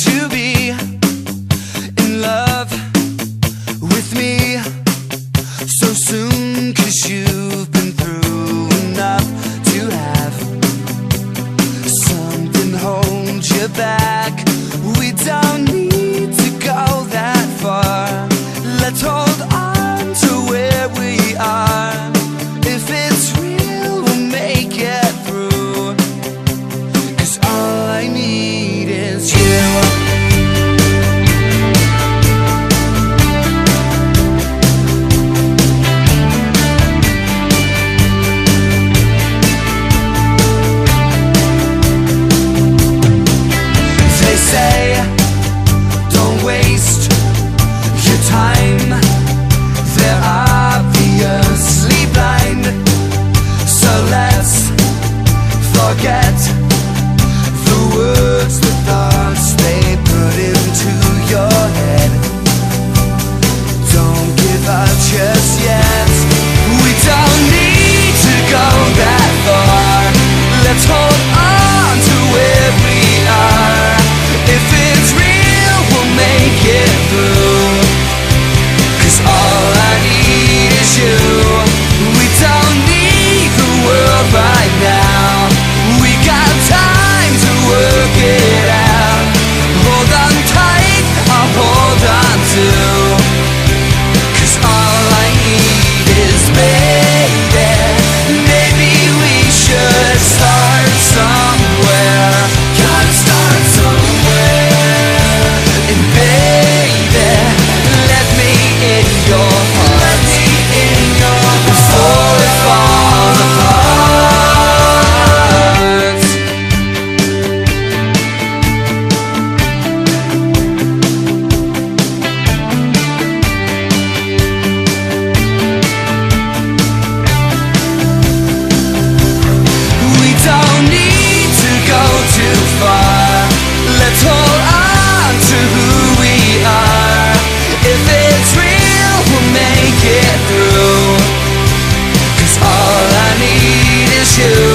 to be in love with me so soon, 'cause you've been through enough to have something hold you back. We don't need to go that far. Let's hold on to where we are. If it's real, we'll make it through, 'cause all I need is you. They say, don't waste your time. They're obviously blind. So let's forget the words, the thoughts they put into your head. Don't give up just yet. We don't need to go that far. Let's hold on to where we are. If it's real, we'll make it through, 'cause all I need is you. We don't need the world right now. We got time to work it out. Hold on tight, I'll hold on to, 'cause all I need is baby. Maybe we should start somewhere. Gotta start somewhere. And baby, let me in your heart. Let me in your heart before it falls apart. We don't need to go too far. Let's hold on to who we are. If it's real, we'll make it through, 'cause all I need is you.